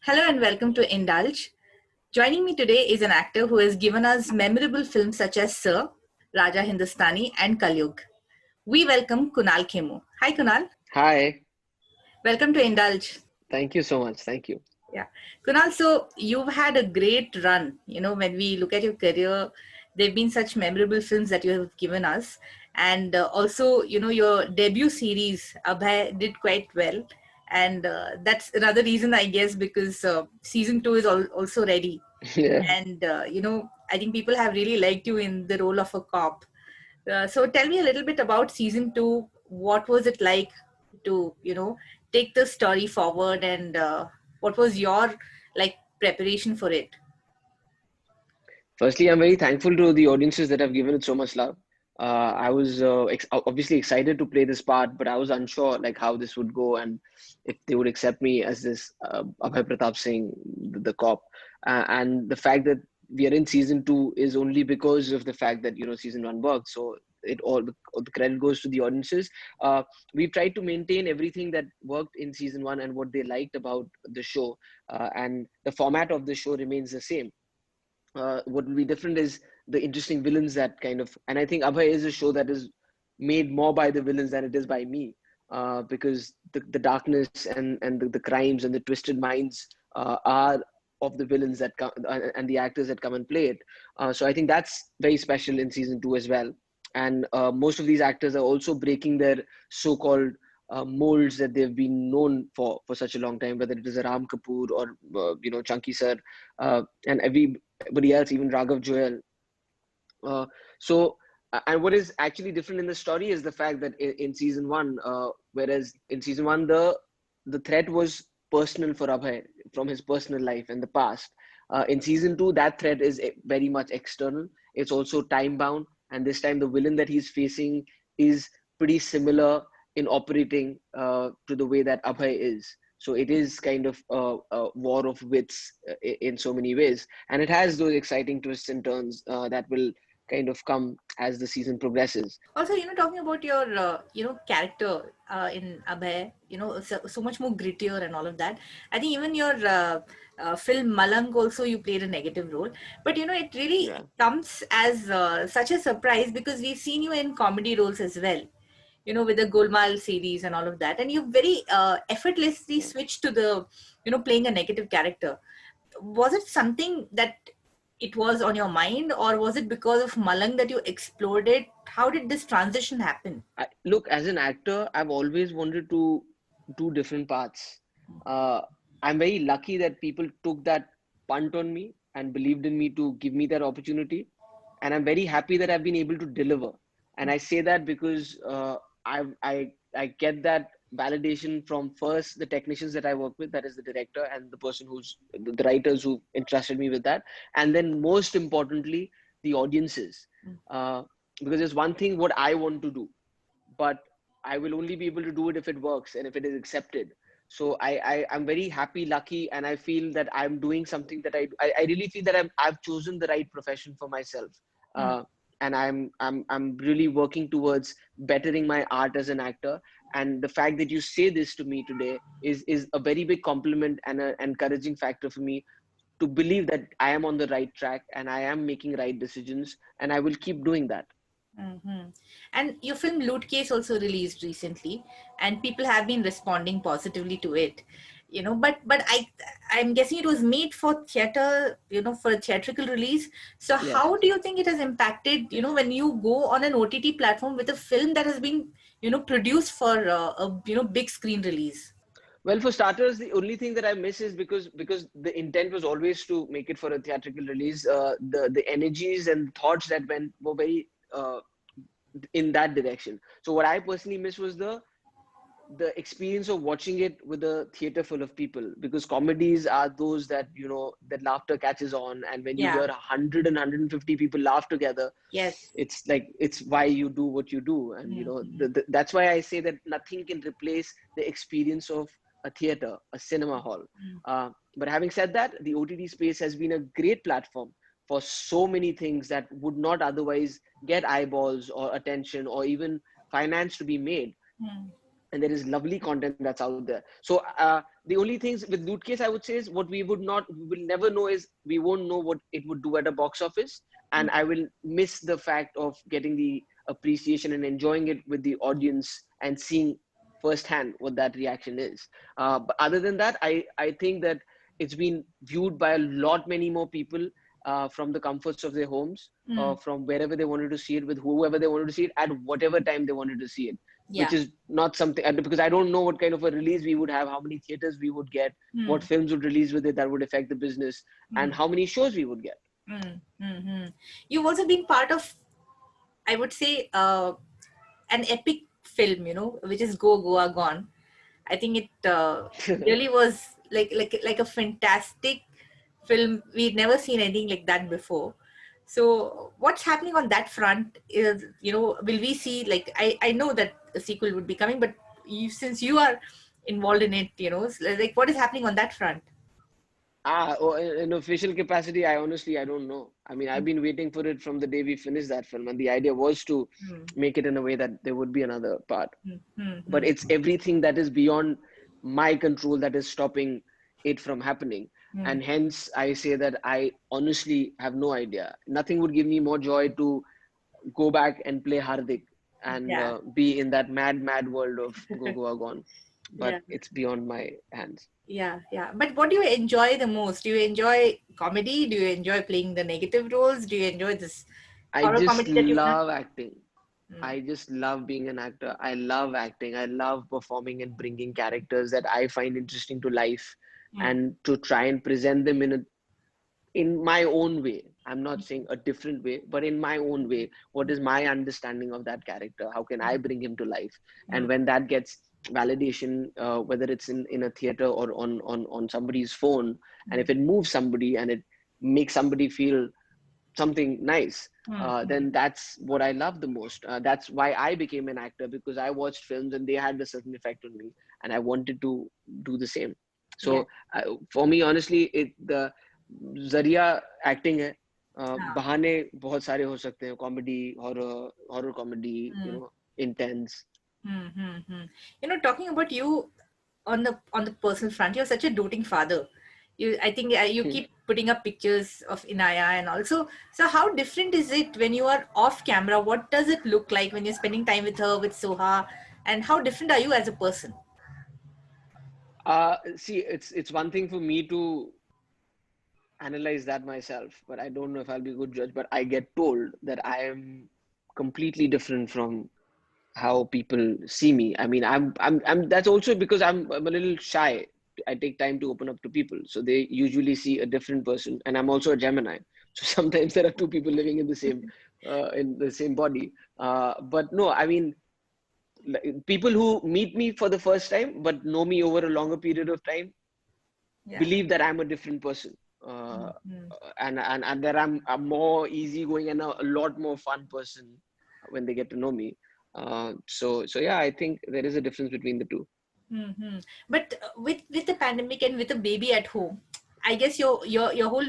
Hello and welcome to Indulge. Joining me today is an actor who has given us memorable films such as Sir, Raja Hindustani, and Kalyug. We welcome Kunal Khemu. Hi, Kunal. Hi, Welcome to Indulge. thank you so much. Thank you. Yeah. Kunal, so you've had a great run. When we look at your career, there have been such memorable films that you have given us. And also, your debut series, Abhay, did quite well. And that's another reason, I guess, because season two is also ready. Yeah. And I think people have really liked you in the role of a cop. So tell me a little bit about season two. What was it like to take the story forward, and what was your preparation for it? Firstly, I'm very thankful to the audiences that have given it so much love. I was obviously excited to play this part, but I was unsure like how this would go and if they would accept me as this Abhay Pratap Singh, the cop. And the fact that we are in season two is only because of the fact that season one worked. So all the credit goes to the audiences. We tried to maintain everything that worked in season one and what they liked about the show, and the format of the show remains the same. What will be different is the interesting villains that kind of, and I think Abhay is a show that is made more by the villains than it is by me, because the darkness and the crimes and the twisted minds are of the villains that come and the actors that come and play it. So I think that's very special in season two as well. And most of these actors are also breaking their so-called molds that they've been known for such a long time, whether it is a Ram Kapoor or Chunky Sir, and everybody else, even Raghav Joel. Uh, so, and what is actually different in the story is the fact that in season one, whereas in season one the threat was personal for Abhay from his personal life and the past. In season two, that threat is very much external. It's also time bound, and this time the villain that he's facing is pretty similar in operating to the way that Abhay is. So it is kind of a war of wits in so many ways, and it has those exciting twists and turns that will kind of come as the season progresses. Also, talking about your character in Abhay, so much more grittier and all of that. I think even your film Malang also, you played a negative role, but it really Yeah. comes as such a surprise because we've seen you in comedy roles as well, with the Golmaal series and all of that, and you very effortlessly Yeah. switched to the playing a negative character. Was it something that it was on your mind, or was it because of Malang that you explored it? How did this transition happen? Look, as an actor, I've always wanted to do different paths. Uh, I'm very lucky that people took that punt on me and believed in me to give me that opportunity. And I'm very happy that I've been able to deliver. And I say that because I get that validation from first the technicians that I work with, that is the director and the person who's the writers who entrusted me with that, and then most importantly the audiences. Uh, because there's one thing what I want to do, but I will only be able to do it if it works and if it is accepted. So I'm very happy, lucky, and I feel that I'm doing something that I really feel that I've chosen the right profession for myself. Mm. And I'm really working towards bettering my art as an actor. And the fact that you say this to me today is a very big compliment and an encouraging factor for me to believe that I am on the right track and I am making right decisions, and I will keep doing that. Hmm. And your film Loot Case also released recently, and people have been responding positively to it. But I'm guessing it was made for theater, for a theatrical release. So Yes. how do you think it has impacted, when you go on an OTT platform with a film that has been, produced for a big screen release? Well, for starters, the only thing that I miss is because the intent was always to make it for a theatrical release. The energies and thoughts that were very in that direction. So what I personally miss was the experience of watching it with a theater full of people, because comedies are those that that laughter catches on, and when you hear Yeah. 100 and 150 people laugh together, Yes. it's like it's why you do what you do. And Mm-hmm. that's why I say that nothing can replace the experience of a theater, a cinema hall. But having said that, the OTT space has been a great platform for so many things that would not otherwise get eyeballs or attention or even finance to be made. and there is lovely content that's out there. So the only things with Loot Case I would say is what we will never know is we won't know what it would do at a box office, and I will miss the fact of getting the appreciation and enjoying it with the audience and seeing firsthand what that reaction is. But other than that, I think that it's been viewed by a lot many more people from the comforts of their homes, from wherever they wanted to see it, with whoever they wanted to see it, at whatever time they wanted to see it, Yeah. which is not something, because I don't know what kind of a release we would have, how many theaters we would get, what films would release with it that would affect the business, and how many shows we would get. You've also been part of, I would say, an epic film, which is Go Goa Gone. I think it really was like a fantastic film. We'd never seen anything like that before. So what's happening on that front is, will we see, like, I know that a sequel would be coming, but since you are involved in it, like, what is happening on that front? In official capacity, I don't know. I mean, I've been waiting for it from the day we finished that film, and the idea was to make it in a way that there would be another part. But it's everything that is beyond my control that is stopping it from happening. And hence, I say that I honestly have no idea. Nothing would give me more joy to go back and play Hardik and be in that mad world of Go Goa Gone. But it's beyond my hands. Yeah. But what do you enjoy the most? Do you enjoy comedy? Do you enjoy playing the negative roles? Do you enjoy this horror comedy that you've done? Love acting. I just love being an actor. I love acting. I love performing and bringing characters that I find interesting to life, and to try and present them in my own way. I'm not saying a different way, but in my own way. What is my understanding of that character? How can I bring him to life? And when that gets validation, whether it's in a theater or on somebody's phone, and if it moves somebody and it makes somebody feel something nice, then that's what I love the most. That's why I became an actor, because I watched films and they had a certain effect on me, and I wanted to do the same. So for me, honestly, the जरिया acting है. बहाने बहुत सारे हो सकते हैं, comedy, horror comedy, intense. Talking about you on the personal front, you're such a doting father. I think you keep putting up pictures of Inaya and all. So how different is it when you are off camera? What does it look like when you're spending time with her, with Soha, and how different are you as a person? See, it's one thing for me to analyze that myself, but I don't know if I'll be a good judge. But I get told that I am completely different from how people see me. I mean, I'm that's also because I'm a little shy. I take time to open up to people, so they usually see a different person. And I'm also a Gemini, so sometimes there are two people living in the same body. But no, I mean, people who meet me for the first time but know me over a longer period of time believe that I'm a different person. And that I'm a more easygoing and a lot more fun person when they get to know me. So yeah, I think there is a difference between the two. But with the pandemic and with a baby at home, I guess your whole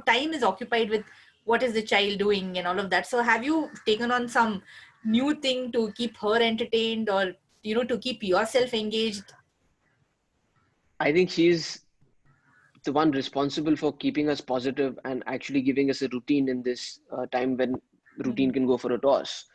time is occupied with what is the child doing and all of that. So have you taken on some new thing to keep her entertained, or to keep yourself engaged? I think she's the one responsible for keeping us positive and actually giving us a routine in this time when routine can go for a toss.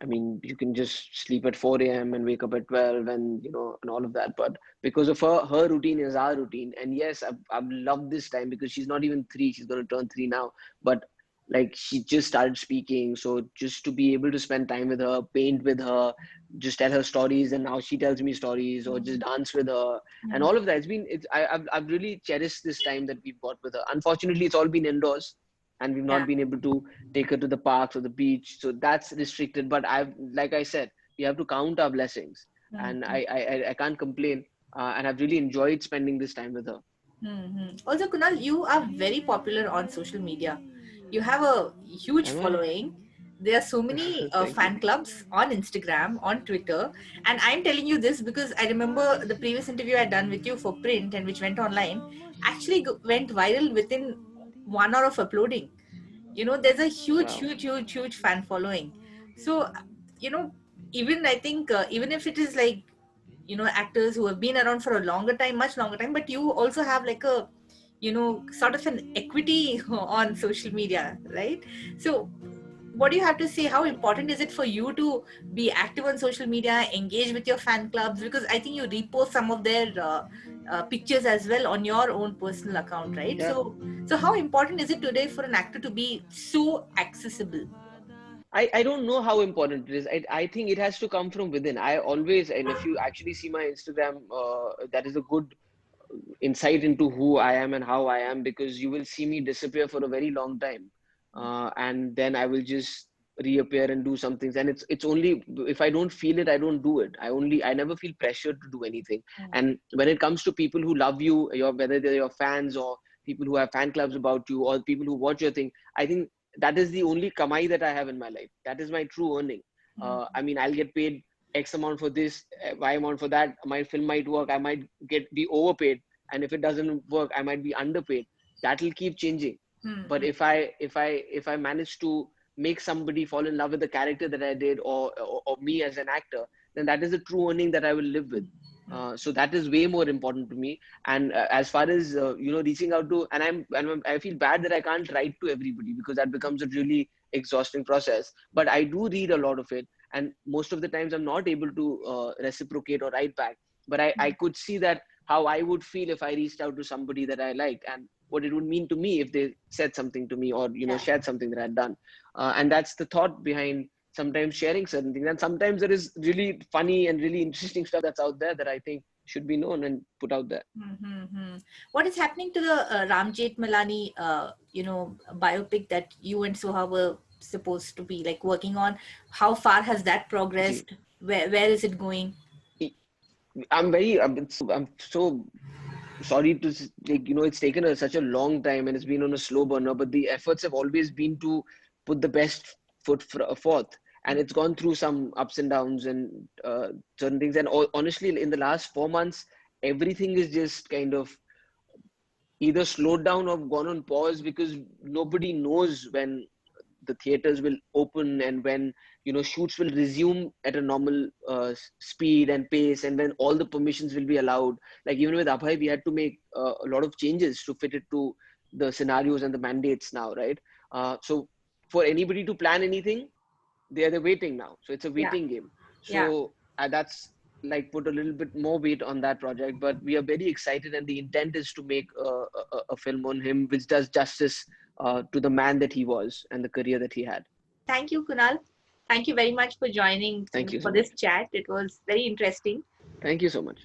I mean, you can just sleep at 4 a.m. and wake up at 12 and, and all of that. But because of her routine is our routine. And yes, I've loved this time because she's not even 3. She's going to turn 3 now. But like, she just started speaking. So just to be able to spend time with her, paint with her, just tell her stories, and now she tells me stories, or just dance with her, and all of that. I've really cherished this time that we've got with her. Unfortunately, it's all been indoors, and we've not been able to take her to the parks or the beach, so that's restricted. But like I said, we have to count our blessings, and I can't complain, and I've really enjoyed spending this time with her. Also, Kunal, you are very popular on social media. You have a huge following. There are so many fan clubs on Instagram, on Twitter. And I'm telling you this because I remember the previous interview I'd done with you for print and which went online actually went viral within 1 hour of uploading. There's a huge fan following. So, even I think, even if it is like actors who have been around for a longer time, much longer time, but you also have like a sort of an equity on social media, right? So what do you have to say? How important is it for you to be active on social media, engage with your fan clubs? Because I think you repost some of their pictures as well on your own personal account, right? Yeah. So how important is it today for an actor to be so accessible? I don't know how important it is. I think it has to come from within. I always, and if you actually see my Instagram, that is a good insight into who I am and how I am, because you will see me disappear for a very long time, and then I will just reappear and do some things. And it's only if I don't feel it, I don't do it. I never feel pressured to do anything. And when it comes to people who love you, whether they're your fans or people who have fan clubs about you or people who watch your thing, I think that is the only kamai that I have in my life. That is my true earning. I mean, I'll get paid X amount for this, Y amount for that. My film might work. I might be overpaid, and if it doesn't work, I might be underpaid. That will keep changing. But if I manage to make somebody fall in love with the character that I did, or me as an actor, then that is a true earning that I will live with. So that is way more important to me. And as far as reaching out to, and I feel bad that I can't write to everybody, because that becomes a really exhausting process. But I do read a lot of it, and most of the times I'm not able to reciprocate or write back. But I could see that how I would feel if I reached out to somebody that I like, and what it would mean to me if they said something to me, or shared something that I'd done. And that's the thought behind sometimes sharing certain things. And sometimes there is really funny and really interesting stuff that's out there that I think should be known and put out there. What is happening to the Ram Malani, biopic that you and Soha were supposed to be like working on? How far has that progressed? Where is it going? I'm so sorry to it's taken such a long time and it's been on a slow burner, but the efforts have always been to put the best foot forth, and it's gone through some ups and downs and certain things. And honestly, in the last 4 months, everything is just kind of either slowed down or gone on pause, because nobody knows when the theaters will open and when shoots will resume at a normal speed and pace, and when all the permissions will be allowed. Like even with Abhay, we had to make a lot of changes to fit it to the scenarios and the mandates now, right? So for anybody to plan anything, they're waiting now, so it's a Yeah, waiting game. yeah. So that's like put a little bit more weight on that project, but we are very excited, and the intent is to make a film on him which does justice to the man that he was and the career that he had. Thank you, Kunal. Thank you very much for joining Thank you so for much. this chat. It was very interesting. Thank you so much.